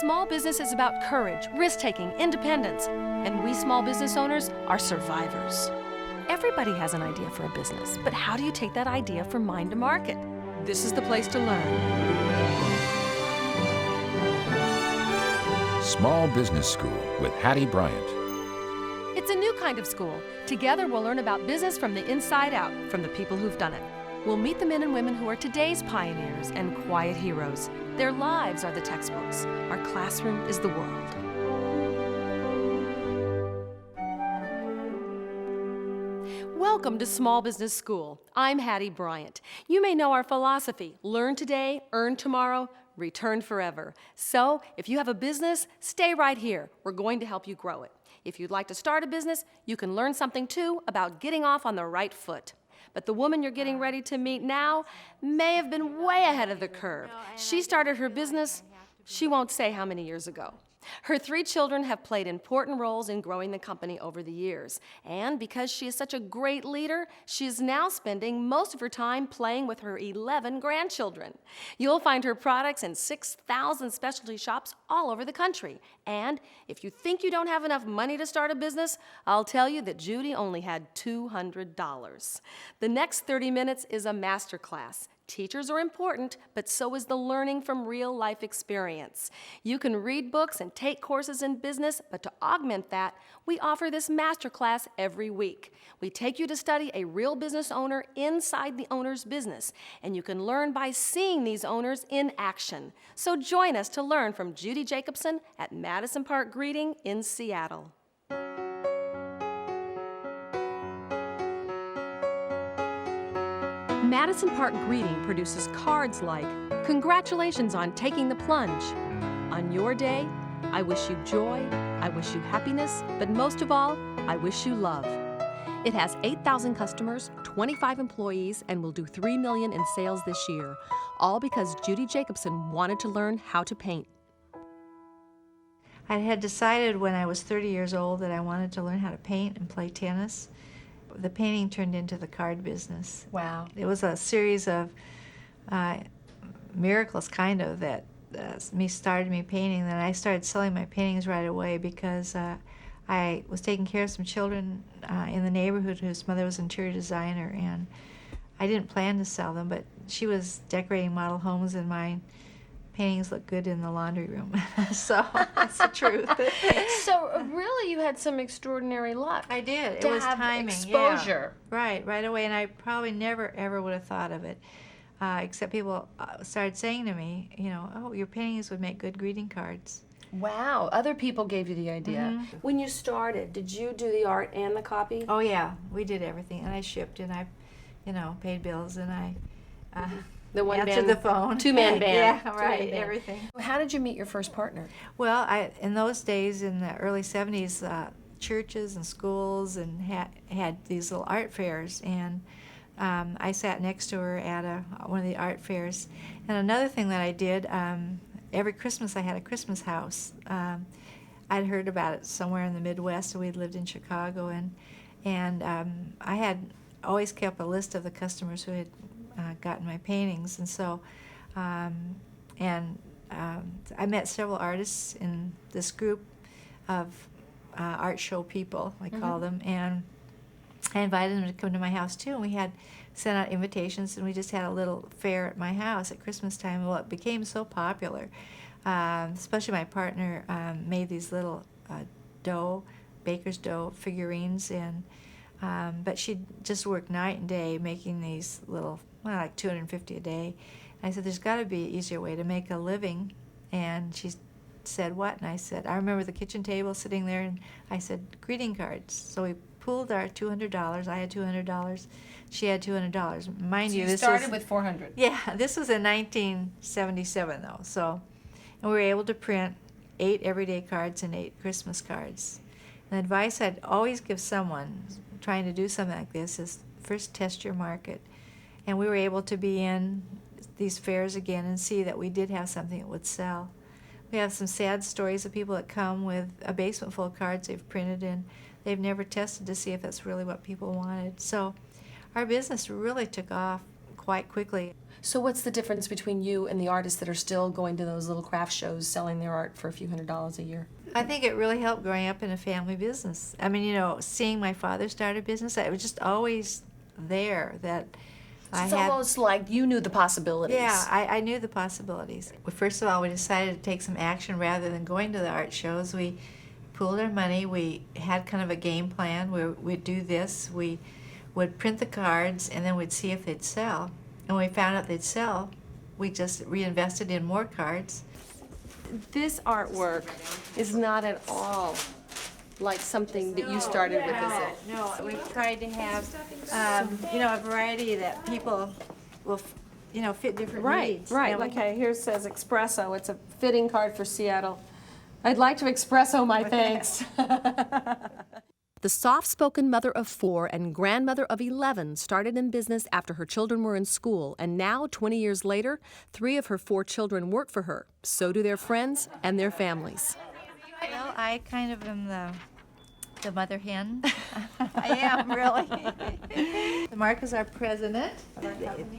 Small business is about courage, risk-taking, independence, and we small business owners are survivors. Everybody has an idea for a business, but how do you take that idea from mind to market? This is the place to learn. Small Business School with Hattie Bryant. It's a new kind of school. Together we'll learn about business from the inside out, from the people who've done it. We'll meet the men and women who are today's pioneers and quiet heroes. Their lives are the textbooks. Our classroom is the world. Welcome to Small Business School. I'm Hattie Bryant. You may know our philosophy: learn today, earn tomorrow, return forever. So, if you have a business, stay right here. We're going to help you grow it. If you'd like to start a business, you can learn something too about getting off on the right foot. But the woman you're getting ready to meet now may have been way ahead of the curve. She started her business, she won't say how many years ago. Her 3 children have played important roles in growing the company over the years. And because she is such a great leader, she is now spending most of her time playing with her 11 grandchildren. You'll find her products in 6,000 specialty shops all over the country. And if you think you don't have enough money to start a business, I'll tell you that Judy only had $200. The next 30 minutes is a masterclass. Teachers are important, but so is the learning from real-life experience. You can read books and take courses in business, but to augment that, we offer this masterclass every week. We take you to study a real business owner inside the owner's business, and you can learn by seeing these owners in action. So join us to learn from Judy Jacobson at Madison Greeting in Seattle. Madison Greeting produces cards like, "Congratulations on taking the plunge." "On your day, I wish you joy, I wish you happiness, but most of all, I wish you love." It has 8,000 customers, 25 employees, and will do $3 million in sales this year, all because Judy Jacobson wanted to learn how to paint. I had decided when I was 30 years old that I wanted to learn how to paint and play tennis. The painting turned into the card business. Wow. It was a series of miracles, kind of, that started me painting. Then I started selling my paintings right away because I was taking care of some children in the neighborhood whose mother was an interior designer, and I didn't plan to sell them, but she was decorating model homes, and my paintings look good in the laundry room. So that's the truth. So really, you had some extraordinary luck. I did. It to was have timing. exposure. Yeah. Right away, and I probably never ever would have thought of it, except people started saying to me, "Oh, your paintings would make good greeting cards." Wow, other people gave you the idea. Mm-hmm. When you started, did you do the art and the copy? Oh yeah, we did everything, and I shipped, and I, paid bills, and I. The answered the phone. Two-man band. Yeah, right, Two-man band. everything. How did you meet your first partner? Well, in those days, in the early 70s, churches and schools and had these little art fairs, and I sat next to her at one of the art fairs. And another thing that I did, every Christmas I had a Christmas house. I'd heard about it somewhere in the Midwest, and we'd lived in Chicago, and I had always kept a list of the customers who had gotten my paintings, and so I met several artists in this group of art show people, I call them, and I invited them to come to my house too, and we had sent out invitations, and we just had a little fair at my house at Christmas time. Well, it became so popular, especially my partner made these little baker's dough figurines, and but she just worked night and day making these little, like $250 a day. And I said, there's got to be an easier way to make a living. And she said, what? And I said, I remember the kitchen table sitting there, and I said, greeting cards. So we pooled our $200. I had $200. She had $200. Mind you, this started with $400. Yeah, this was in 1977, though. So, and we were able to print 8 everyday cards and 8 Christmas cards. And the advice I'd always give someone trying to do something like this is first test your market. And we were able to be in these fairs again and see that we did have something that would sell. We have some sad stories of people that come with a basement full of cards they've printed, and they've never tested to see if that's really what people wanted. So our business really took off quite quickly. So what's the difference between you and the artists that are still going to those little craft shows selling their art for a few $100s a year? I think it really helped growing up in a family business. I mean, seeing my father start a business, it was just always there that I It's had. almost like you knew the possibilities. Yeah, I knew the possibilities. Well, first of all, we decided to take some action rather than going to the art shows. We pooled our money. We had kind of a game plan where we'd do this. We would print the cards, and then we'd see if they'd sell. And when we found out they'd sell, we just reinvested in more cards. This artwork is not at all like something that you started with, is it? No, we've tried to have, a variety that people will, fit different needs. Right. Okay, here says espresso. It's a fitting card for Seattle. I'd like to espresso my thanks. The soft-spoken mother of 4 and grandmother of 11 started in business after her children were in school, and now, 20 years later, 3 of her 4 children work for her. So do their friends and their families. Well, I kind of am the mother hen. I am, really. Mark is our president.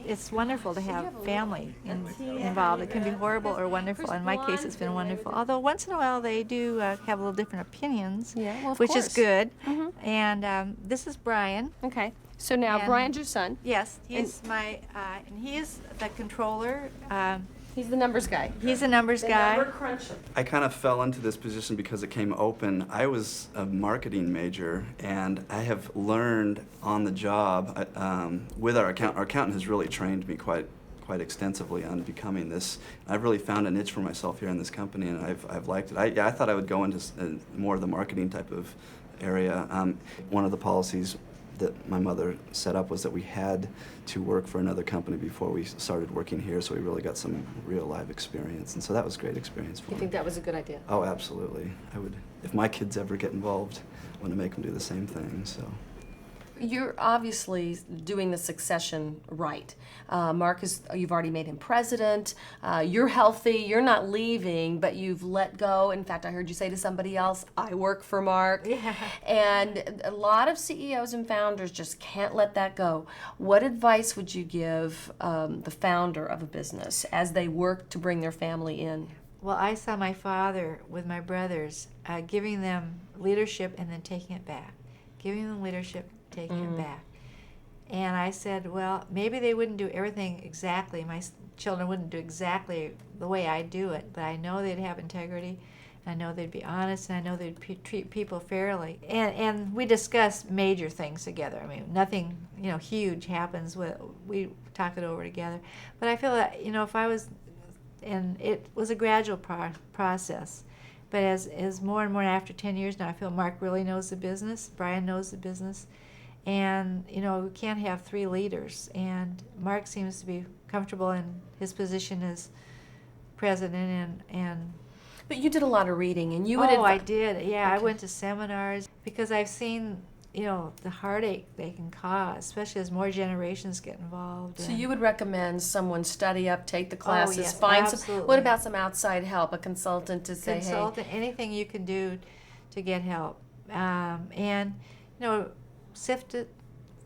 It's wonderful to have family involved. It can be horrible or wonderful. In my case, it's been wonderful. Although once in a while they do have a little different opinions, which is good. And this is Brian. Okay. So now, And- Brian's your son. Yes, he's and he is the controller. He's the numbers guy. He's a numbers guy. cruncher. I kind of fell into this position because it came open. I was a marketing major, and I have learned on the job with our accountant. Our accountant has really trained me quite extensively on becoming this. I've really found a niche for myself here in this company, and I've liked it. I thought I would go into more of the marketing type of area. One of the policies that my mother set up was that we had to work for another company before we started working here, so we really got some real live experience, and so that was a great experience for You me. think that was a good idea? Oh, absolutely. I would, if my kids ever get involved, I want to make them do the same thing, so. You're obviously doing the succession right. Mark you've already made him president. You're healthy. You're not leaving, but you've let go. In fact, I heard you say to somebody else, I work for Mark. Yeah. And a lot of CEOs and founders just can't let that go. What advice would you give the founder of a business as they work to bring their family in? Well, I saw my father with my brothers giving them leadership and then taking it back. Giving them leadership, taking it back. And I said, well, maybe they wouldn't do everything exactly. My children wouldn't do exactly the way I do it, but I know they'd have integrity. I know they'd be honest, and I know they'd treat people fairly. And we discuss major things together. I mean, nothing, huge happens. We talk it over together. But I feel that, if I was, and it was a gradual process. But as more and more after 10 years now, I feel Mark really knows the business. Brian knows the business. And, we can't have 3 leaders. And Mark seems to be comfortable in his position as president and But you did a lot of reading, and you would I did. Yeah, I Okay. went to seminars because I've seen, the heartache they can cause, especially as more generations get involved. So you would recommend someone study up, take the classes, yes, find some. absolutely. What about some outside help, a consultant to say, Consultant, anything you can do to get help. And, sift it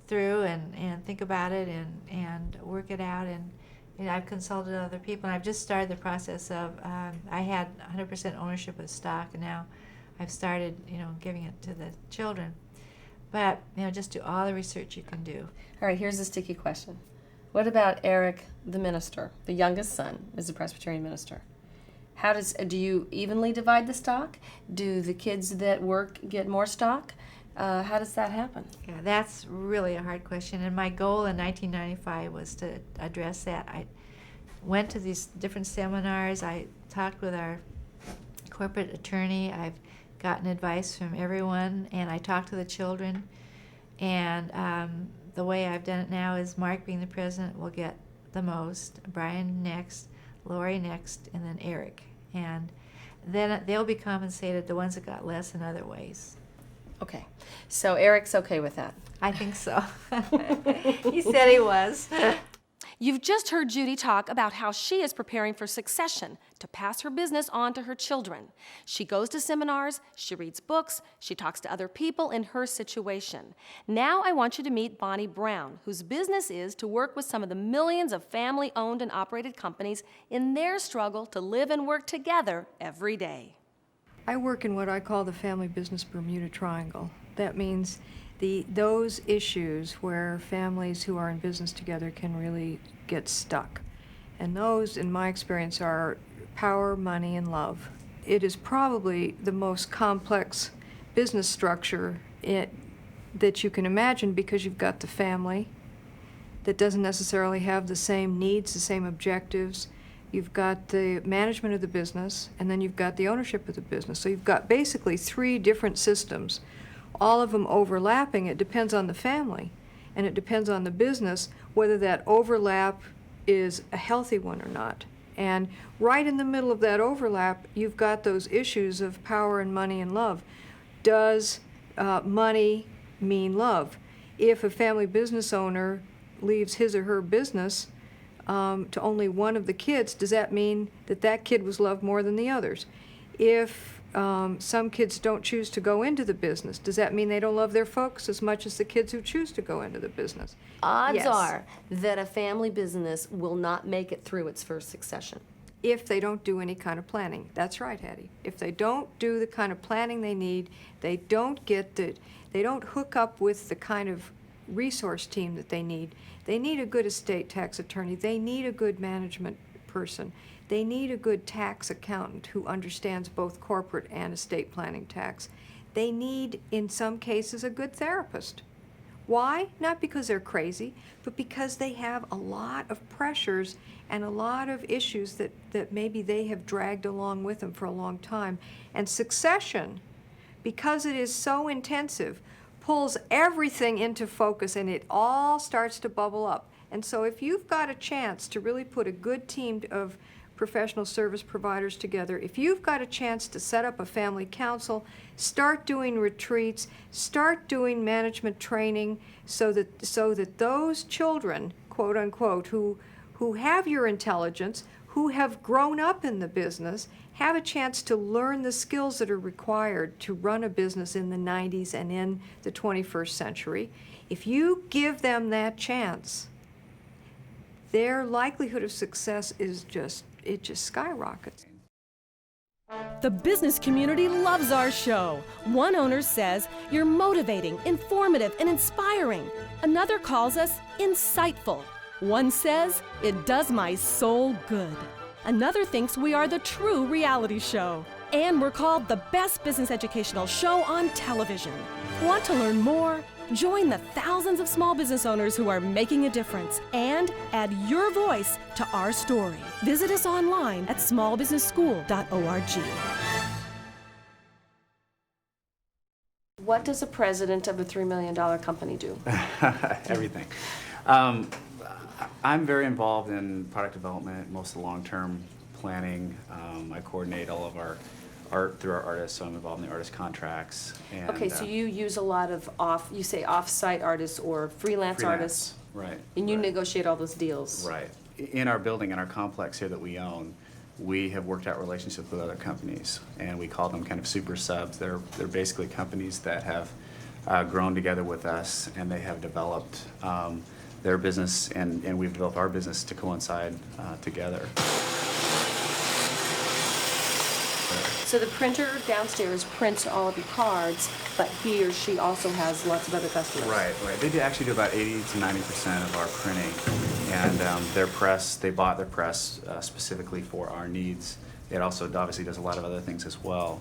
through and think about it and work it out. And I've consulted other people, and I've just started the process of, I had 100% ownership of stock, and now I've started, giving it to the children. But, just do all the research you can do. All right, here's a sticky question. What about Eric, the minister? The youngest son is a Presbyterian minister. Do you evenly divide the stock? Do the kids that work get more stock? How does that happen? Yeah, that's really a hard question. And my goal in 1995 was to address that. I went to these different seminars. I talked with our corporate attorney. I've gotten advice from everyone, and I talked to the children. And the way I've done it now is Mark, being the president, will get the most, Brian next, Lori next, and then Eric. And then they'll be compensated, the ones that got less in other ways. Okay, so Eric's okay with that. I think so. He said he was. You've just heard Judy talk about how she is preparing for succession to pass her business on to her children. She goes to seminars, she reads books, she talks to other people in her situation. Now I want you to meet Bonnie Brown, whose business is to work with some of the millions of family-owned and operated companies in their struggle to live and work together every day. I work in what I call the family business Bermuda Triangle. That means those issues where families who are in business together can really get stuck. And those, in my experience, are power, money, and love. It is probably the most complex business structure that you can imagine, because you've got the family that doesn't necessarily have the same needs, the same objectives. You've got the management of the business, and then you've got the ownership of the business. So you've got basically 3 different systems, all of them overlapping. It depends on the family, and it depends on the business whether that overlap is a healthy one or not. And right in the middle of that overlap, you've got those issues of power and money and love. Does money mean love? If a family business owner leaves his or her business to only one of the kids, does that mean that that kid was loved more than the others? If some kids don't choose to go into the business, does that mean they don't love their folks as much as the kids who choose to go into the business? Odds Yes. are that a family business will not make it through its first succession. If they don't do any kind of planning. That's right, Hattie. If they don't do the kind of planning they need, they don't hook up with the kind of resource team that they need. They need a good estate tax attorney. They need a good management person. They need a good tax accountant who understands both corporate and estate planning tax. They need, in some cases, a good therapist. Why? Not because they're crazy, but because they have a lot of pressures and a lot of issues that maybe they have dragged along with them for a long time. And succession, because it is so intensive, pulls everything into focus, and it all starts to bubble up. And so if you've got a chance to really put a good team of professional service providers together, if you've got a chance to set up a family council, start doing retreats, start doing management training, so that those children, quote unquote, who have your intelligence, who have grown up in the business, have a chance to learn the skills that are required to run a business in the 90s and in the 21st century. If you give them that chance, their likelihood of success just skyrockets. The business community loves our show. One owner says you're motivating, informative, and inspiring. Another calls us insightful. One says it does my soul good. Another thinks we are the true reality show. And we're called the best business educational show on television. Want to learn more? Join the thousands of small business owners who are making a difference and add your voice to our story. Visit us online at smallbusinessschool.org. What does a president of a $3 million company do? Everything. I'm very involved in product development, most of the long-term planning. I coordinate all of our art through our artists, so I'm involved in the artist contracts. And, Okay, so you use a lot of off-site artists or freelance artists, right? and you right. negotiate all those deals. Right. In our building, in our complex here that we own, we have worked out relationships with other companies, and we call them kind of super subs. They're basically companies that have grown together with us, and they have developed their business, and we've developed our business to coincide together. So the printer downstairs prints all of your cards, but he or she also has lots of other customers. Right. They actually do about 80 to 90% of our printing, and they bought their press specifically for our needs. It also obviously does a lot of other things as well,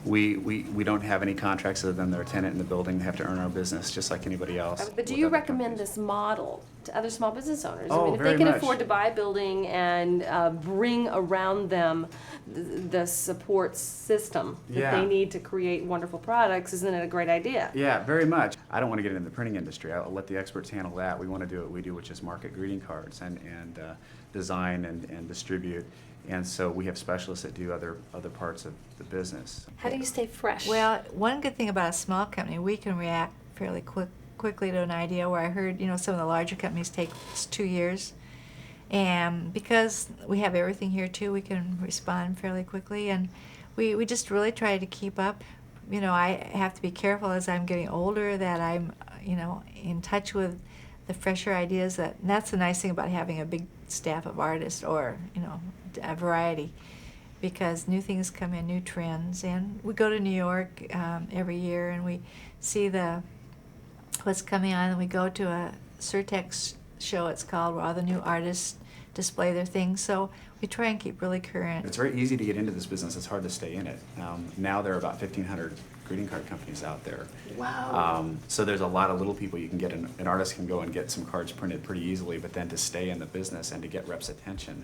we don't have any contracts other than they're a tenant in the building. They have to earn our business just like anybody else. But do with you other recommend companies. this model to other small business owners? Oh, I mean, if very they can much. afford to buy a building and bring around them the support system that Yeah. they need to create wonderful products, isn't it a great idea? Yeah, very much. I don't want to get into the printing industry. I'll let the experts handle that. We want to do what we do, which is market greeting cards and design and distribute. And so we have specialists that do other parts of the business. How do you stay fresh? Well, one good thing about a small company, we can react fairly quickly to an idea where I heard, some of the larger companies take 2 years. And because we have everything here too, we can respond fairly quickly, and we just really try to keep up. I have to be careful as I'm getting older that I'm, in touch with the fresher ideas. And that's the nice thing about having a big staff of artists, or, a variety, because new things come in, new trends. And we go to New York every year, and we see what's coming on, and we go to a Surtex show, it's called, where all the new artists display their things. So we try and keep really current. It's very easy to get into this business. It's hard to stay in it. Now there are about 1,500 greeting card companies out there. Wow. So there's a lot of little people you can get. An artist can go and get some cards printed pretty easily, but then to stay in the business and to get reps' attention,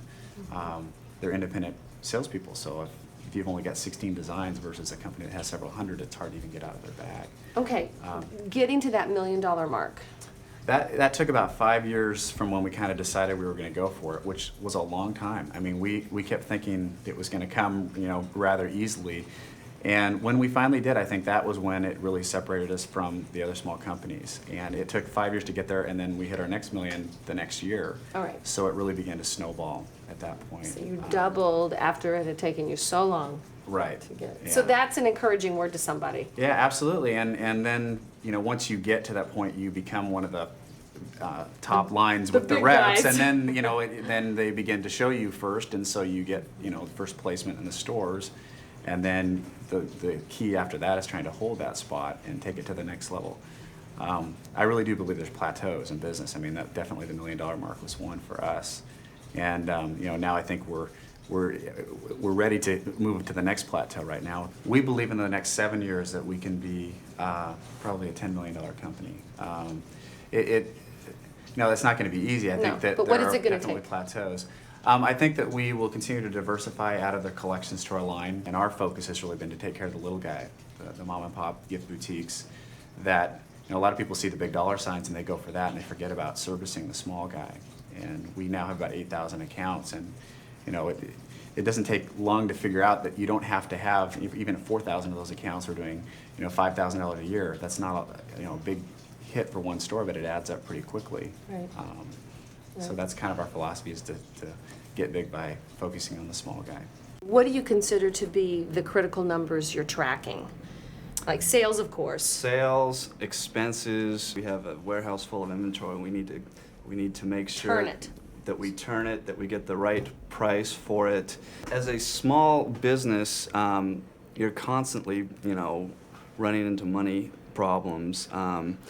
they're independent salespeople. So if you've only got 16 designs versus a company that has several hundred, it's hard to even get out of their bag. Okay, getting to that $1 million mark. That took about 5 years from when we kind of decided we were going to go for it, which was a long time. I mean, we kept thinking it was going to come, rather easily. And when we finally did, I think that was when it really separated us from the other small companies. And it took 5 years to get there, and then we hit our next million the next year. All right. So it really began to snowball at that point. So you doubled after it had taken you so long. Right. To get. Yeah. So that's an encouraging word to somebody. Yeah, absolutely. And then, once you get to that point, you become one of the top lines with the big reps, guys. and then, then they begin to show you first, and so you get, first placement in the stores. And then the key after that is trying to hold that spot and take it to the next level. I really do believe there's plateaus in business. I mean, that definitely the $1 million mark was one for us. And now I think we're ready to move to the next plateau right now. We believe in the next 7 years that we can be probably a $10 million company. That's not going to be easy. I think that but there what is are it gonna definitely take? plateaus. I think that we will continue to diversify out of the collections to our line, and our focus has really been to take care of the little guy, the mom and pop gift boutiques that, a lot of people see the big dollar signs and they go for that and they forget about servicing the small guy. And we now have about 8,000 accounts, and it doesn't take long to figure out that you don't have to have, even 4,000 of those accounts are doing $5,000 a year. That's not a big hit for one store, but it adds up pretty quickly. Right. So that's kind of our philosophy, is to get big by focusing on the small guy. What do you consider to be the critical numbers you're tracking? Like sales, of course. Sales, expenses. We have a warehouse full of inventory. We need to make sure Turn it. that we turn it, that we get the right price for it. As a small business, you're constantly, running into money problems.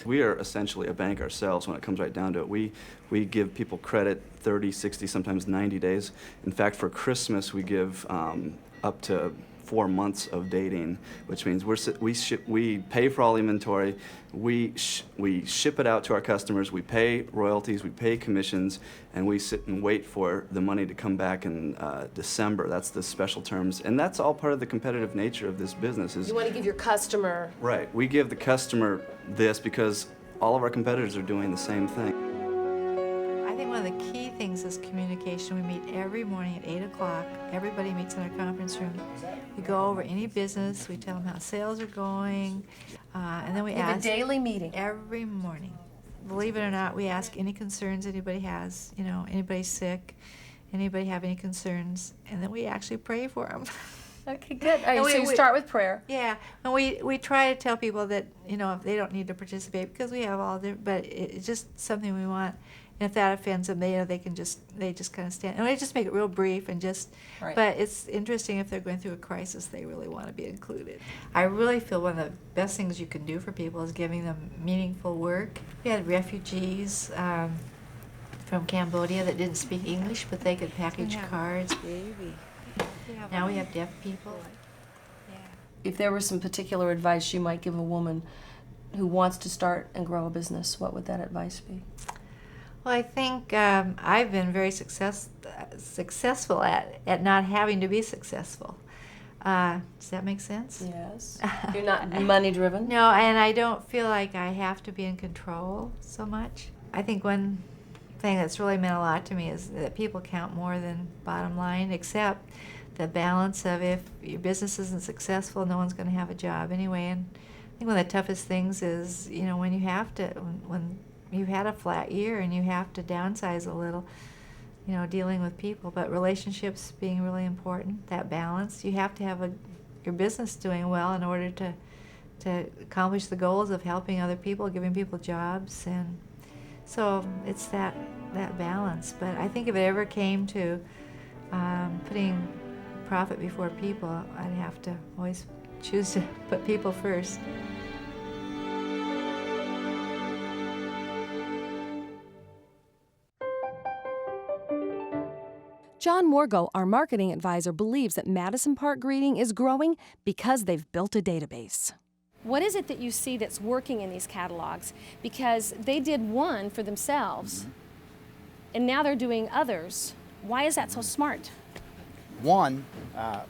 We are essentially a bank ourselves when it comes right down to it. We give people credit 30, 60, sometimes 90 days. In fact, for Christmas, we give up to 4 months of dating, which means we pay for all inventory, we ship it out to our customers, we pay royalties, we pay commissions, and we sit and wait for the money to come back in December. That's the special terms, and that's all part of the competitive nature of this business. You want to give your customer. Right. We give the customer this because all of our competitors are doing the same thing. I think one of the key things is communication. We meet every morning at 8 o'clock. Everybody meets in our conference room. We go over any business. We tell them how sales are going. And then we You have a ask daily meeting. every morning. Believe it or not, we ask any concerns anybody has. Anybody's sick, anybody have any concerns, and then we actually pray for them. Okay, good. All right, And so you start with prayer. Yeah, and we try to tell people that if they don't need to participate because we have all their, but it's just something we want. And if that offends them, they just kind of stand. And we just make it real brief and just. Right. But it's interesting if they're going through a crisis, they really want to be included. I really feel one of the best things you can do for people is giving them meaningful work. We had refugees from Cambodia that didn't speak English, but they could package cards. Now we have deaf people. If there was some particular advice you might give a woman who wants to start and grow a business, what would that advice be? Well, I think I've been very successful at not having to be successful. Does that make sense? Yes. You're not money driven? No, and I don't feel like I have to be in control so much. I think one thing that's really meant a lot to me is that people count more than bottom line, except the balance of if your business isn't successful, no one's going to have a job anyway. And think one of the toughest things is, you know, when you have to, when you had a flat year and you have to downsize a little, you know, dealing with people, but relationships being really important, that balance. You have to have your business doing well in order to accomplish the goals of helping other people, giving people jobs, and so it's that balance. But I think if it ever came to putting profit before people, I'd have to always choose to put people first. John Morgo, our marketing advisor, believes that Madison Park Greeting is growing because they've built a database. What is it that you see that's working in these catalogs? Because they did one for themselves, and now they're doing others. Why is that so smart? One,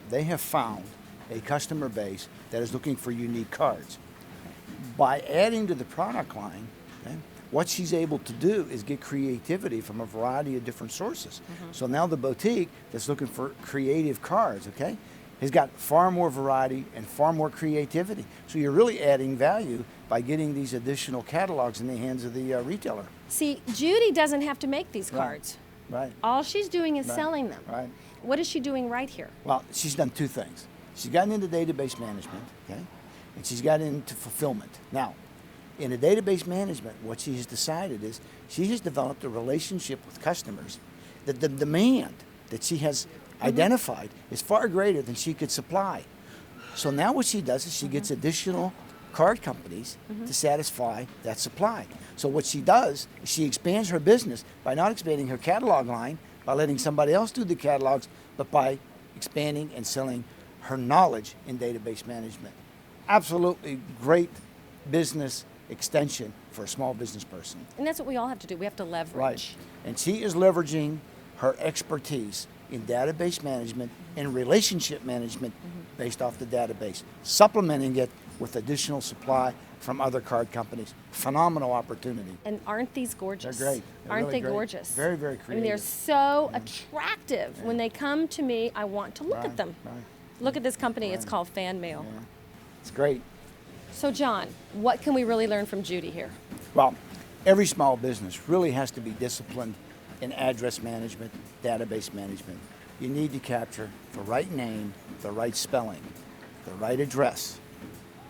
they have found a customer base that is looking for unique cards. By adding to the product line, okay, what she's able to do is get creativity from a variety of different sources. So now the boutique that's looking for creative cards, okay, has got far more variety and far more creativity. So you're really adding value by getting these additional catalogs in the hands of the retailer. See, Judy doesn't have to make these Right. cards. Right. All she's doing is Right. selling them. Right. What is she doing right here? Well, she's done two things. She's gotten into database management, okay, and she's gotten into fulfillment. Now, in the database management, what she has decided is she has developed a relationship with customers that the demand that she has identified is far greater than she could supply. So now what she does is she gets additional card companies to satisfy that supply. So what she does is she expands her business by not expanding her catalog line, by letting somebody else do the catalogs, but by expanding and selling her knowledge in database management. Absolutely great business extension for a small business person. And that's what we all have to do. We have to leverage. Right. And she is leveraging her expertise in database management and relationship management based off the database, supplementing it with additional supply from other card companies. Phenomenal opportunity. And aren't these gorgeous? They're great. They're Aren't really they great. gorgeous? Very, very I mean, they're creative. so attractive. When they come to me, I want to look at them. Right. Look at this company. It's called Fan Mail. Yeah. It's great. So, John, what can we really learn from Judy here? Well, every small business really has to be disciplined in address management, database management. You need to capture the right name, the right spelling, the right address,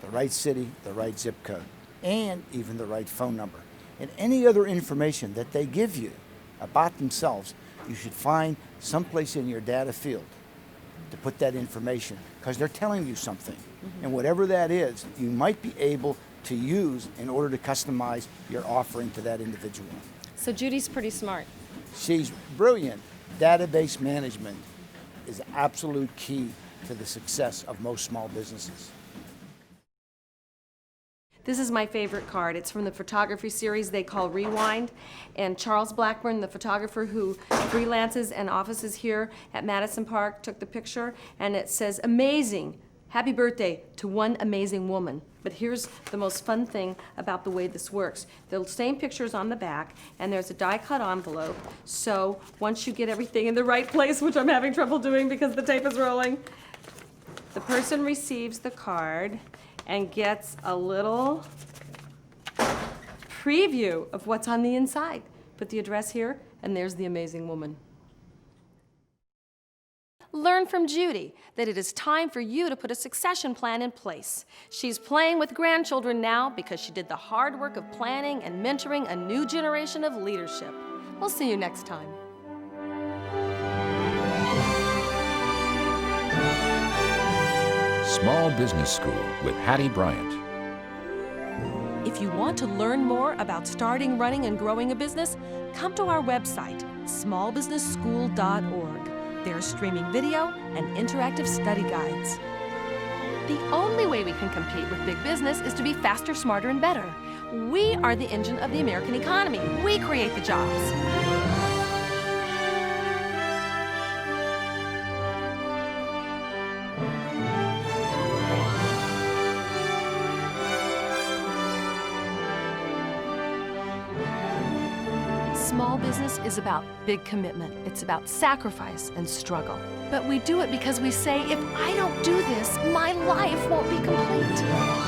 the right city, the right zip code, and even the right phone number. And any other information that they give you about themselves, you should find someplace in your data field to put that information, because they're telling you something. And whatever that is, you might be able to use in order to customize your offering to that individual. So, Judy's pretty smart. She's brilliant. Database management is the absolute key to the success of most small businesses. This is my favorite card. It's from the photography series they call Rewind. And Charles Blackburn, the photographer who freelances and offices here at Madison Park, took the picture. And it says, amazing, happy birthday to one amazing woman. But here's the most fun thing about the way this works. The same picture's on the back, and there's a die-cut envelope. So once you get everything in the right place, which I'm having trouble doing because the tape is rolling, the person receives the card and gets a little preview of what's on the inside. Put the address here, and there's the amazing woman. Learn from Judy that it is time for you to put a succession plan in place. She's playing with grandchildren now because she did the hard work of planning and mentoring a new generation of leadership. We'll see you next time. Small Business School with Hattie Bryant. If you want to learn more about starting, running, and growing a business, come to our website, smallbusinessschool.org. There's streaming video and interactive study guides. The only way we can compete with big business is to be faster, smarter, and better. We are the engine of the American economy. We create the jobs. Small business is about big commitment. It's about sacrifice and struggle. But we do it because we say, if I don't do this, my life won't be complete.